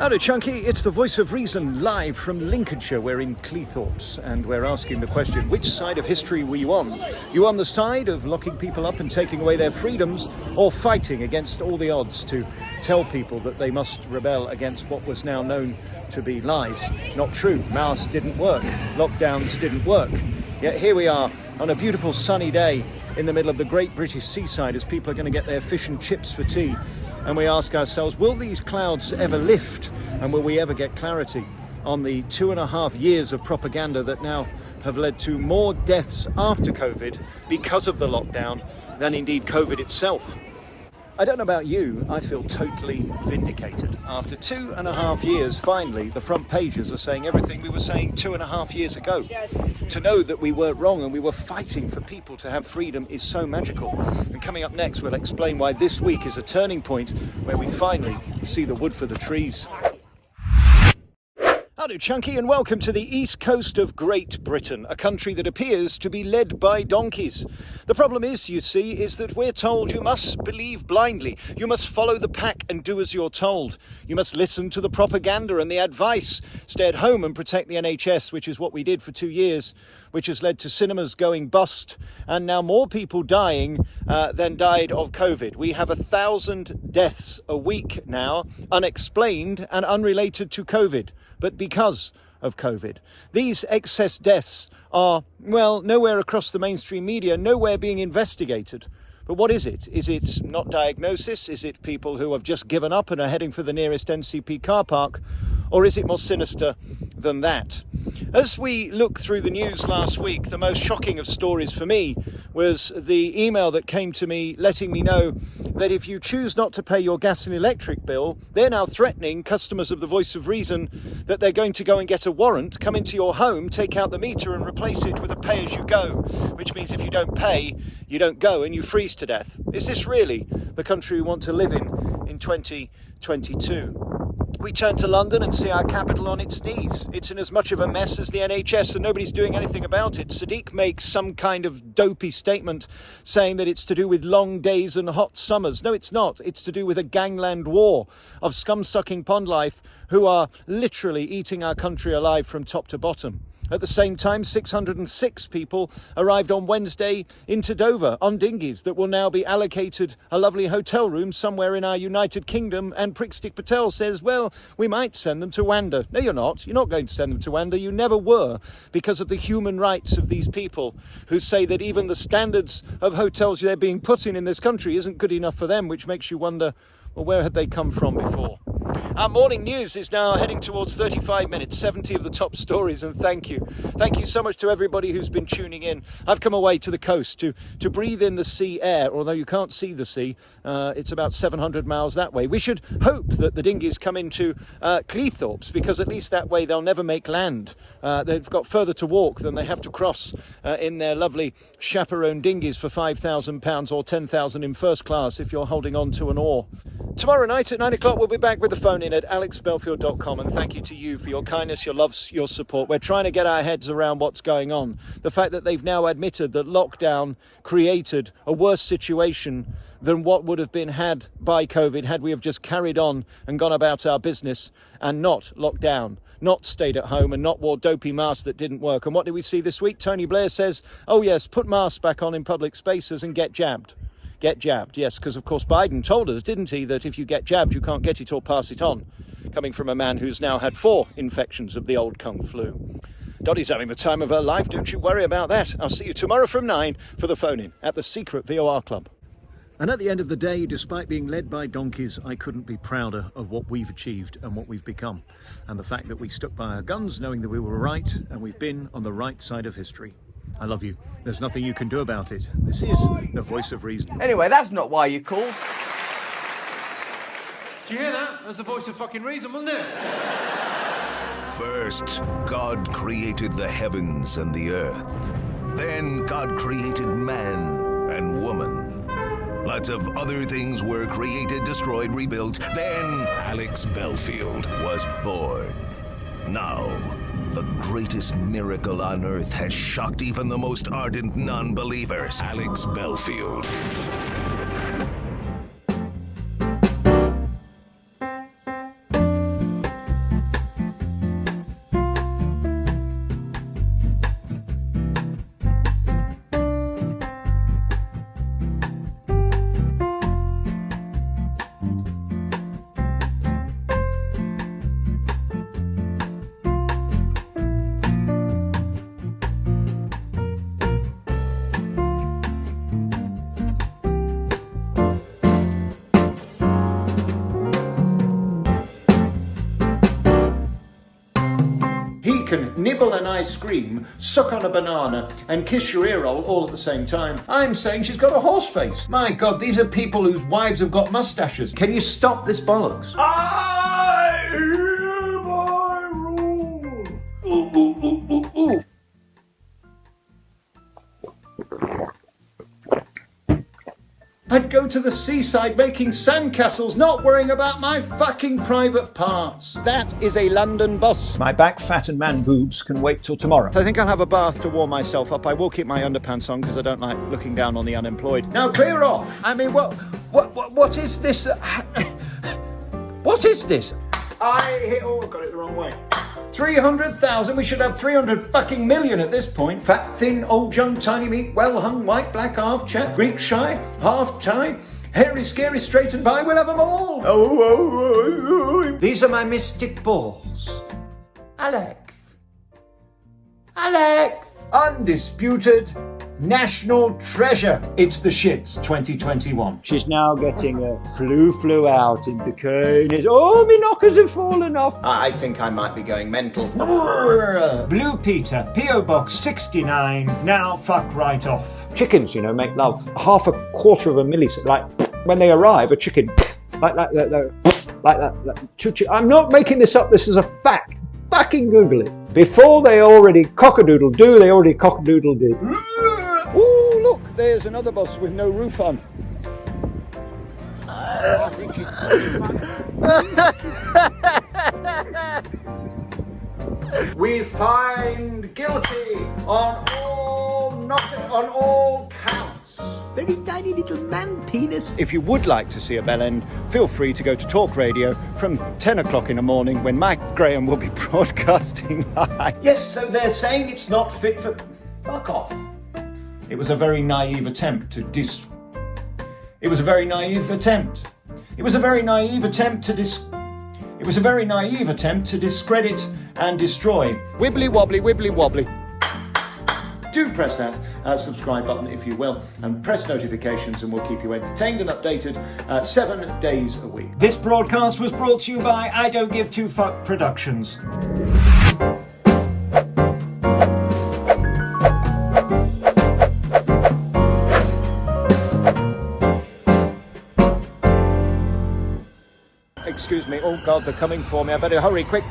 Hello Chunky, it's the Voice of Reason live from Lincolnshire. We're in Cleethorpes and we're asking the question, which side of history were you on? You on the side of locking people up and taking away their freedoms, or fighting against all the odds to tell people that they must rebel against what was now known to be lies? Not true. Masks didn't work. Lockdowns didn't work. Yet here we are on a beautiful sunny day in the middle of the great British seaside as people are going to get their fish and chips for tea. And we ask ourselves, will these clouds ever lift? And will we ever get clarity on the 2.5 years of propaganda that now have led to more deaths after COVID because of the lockdown than indeed COVID itself? I don't know about you, I feel totally vindicated. After 2.5 years, finally, the front pages are saying everything we were saying 2.5 years ago. To know that we weren't wrong and we were fighting for people to have freedom is so magical. And coming up next, we'll explain why this week is a turning point where we finally see the wood for the trees. Hello Chunky, and welcome to the east coast of Great Britain, a country that appears to be led by donkeys. The problem is, you see, is that we're told you must believe blindly. You must follow the pack and do as you're told. You must listen to the propaganda and the advice. Stay at home and protect the NHS, which is what we did for 2 years, which has led to cinemas going bust and now more people dying than died of COVID. We have 1,000 deaths a week now, unexplained and unrelated to COVID, but because of COVID. These excess deaths are, well, nowhere across the mainstream media, nowhere being investigated. But what is it? Is it not diagnosis? Is it people who have just given up and are heading for the nearest NCP car park? Or is it more sinister than that? As we look through the news last week, the most shocking of stories for me was the email that came to me letting me know that if you choose not to pay your gas and electric bill, they're now threatening customers of the Voice of Reason that they're going to go and get a warrant, come into your home, take out the meter and replace it with a pay-as-you-go, which means if you don't pay, you don't go and you freeze to death. Is this really the country we want to live in 2022? We turn to London and see our capital on its knees. It's in as much of a mess as the NHS and nobody's doing anything about it. Sadiq makes some kind of dopey statement saying that it's to do with long days and hot summers. No, it's not. It's to do with a gangland war of scum-sucking pond life who are literally eating our country alive from top to bottom. At the same time, 606 people arrived on Wednesday into Dover on dinghies that will now be allocated a lovely hotel room somewhere in our United Kingdom, and Prickstick Patel says, well, we might send them to Wanda. No, you're not. You're not going to send them to Wanda. You never were, because of the human rights of these people who say that even the standards of hotels they're being put in this country isn't good enough for them, which makes you wonder, well, where had they come from before? Our morning news is now heading towards 35 minutes, 70 of the top stories, and thank you. Thank you so much to everybody who's been tuning in. I've come away to the coast to breathe in the sea air, although you can't see the sea. It's about 700 miles that way. We should hope that the dinghies come into Cleethorpes, because at least that way they'll never make land. They've got further to walk than they have to cross in their lovely chaperone dinghies for £5,000 or $10,000 in first class if you're holding on to an oar. Tomorrow night at 9 o'clock, we'll be back with the phone in at alexbelfield.com, and thank you to you for your kindness, your love, your support. We're trying to get our heads around what's going on. The fact that they've now admitted that lockdown created a worse situation than what would have been had by COVID had we have just carried on and gone about our business and not locked down, not stayed at home and not wore dopey masks that didn't work. And what did we see this week? Tony Blair says, oh yes, put masks back on in public spaces and get jabbed. Get jabbed, yes, because of course Biden told us, didn't he, that if you get jabbed, you can't get it or pass it on, coming from a man who's now had 4 infections of the old Kung flu. Dottie's having the time of her life, don't you worry about that. I'll see you tomorrow from 9 for the phone-in at the secret VOR Club. And at the end of the day, despite being led by donkeys, I couldn't be prouder of what we've achieved and what we've become. And the fact that we stuck by our guns, knowing that we were right, and we've been on the right side of history. I love you. There's nothing you can do about it. This is the Voice of Reason. Anyway, that's not why you called. Did you hear that? That was the voice of fucking reason, wasn't it? First, God created the heavens and the earth. Then God created man and woman. Lots of other things were created, destroyed, rebuilt. Then Alex Belfield was born. Now, the greatest miracle on earth has shocked even the most ardent non-believers. Alex Belfield. can nibble an ice cream, suck on a banana, and kiss your ear roll all at the same time. I'm saying she's got a horse face. My God, these are people whose wives have got mustaches. Can you stop this bollocks? I hereby rule. Ooh, ooh, ooh, ooh, ooh. I'd go to the seaside making sandcastles, not worrying about my fucking private parts. That is a London bus. My back, fat and man boobs can wait till tomorrow. I think I'll have a bath to warm myself up. I will keep my underpants on because I don't like looking down on the unemployed. Now clear off. I mean, what is this? What is this? I got it the wrong way. 300,000, we should have 300 fucking million at this point. Fat, thin, old, young, tiny meat, well hung, white, black, half chat, Greek shy, half Thai, hairy, scary, straight and bi, we'll have them all. These are my mystic balls. Alex. Undisputed national treasure. It's the shits 2021. She's now getting a flew out in the cane. Oh, my knockers have fallen off. I think I might be going mental. Blue Peter, P.O. Box 69, now fuck right off. Chickens, make love. Half a quarter of a millisecond. Like, when they arrive, a chicken, like that. I'm not making this up, this is a fact. Fucking Google it. Before they already cock-a-doodle-doo, they already cock-a-doodle-did. Ooh, look, there's another bus with no roof on. We find guilty on all counts. Very tiny little man penis. If you would like to see a bell end, feel free to go to Talk Radio from 10 o'clock in the morning when Mike Graham will be broadcasting live. Yes, so they're saying it's not fit for... Fuck off. It was a very naive attempt to It was a very naive attempt to discredit and destroy. Wibbly wobbly, wibbly wobbly. Do press that subscribe button if you will, and press notifications, and we'll keep you entertained and updated 7 days a week. This broadcast was brought to you by I Don't Give Two Fuck Productions. Excuse me, oh God, they're coming for me. I better hurry, quick.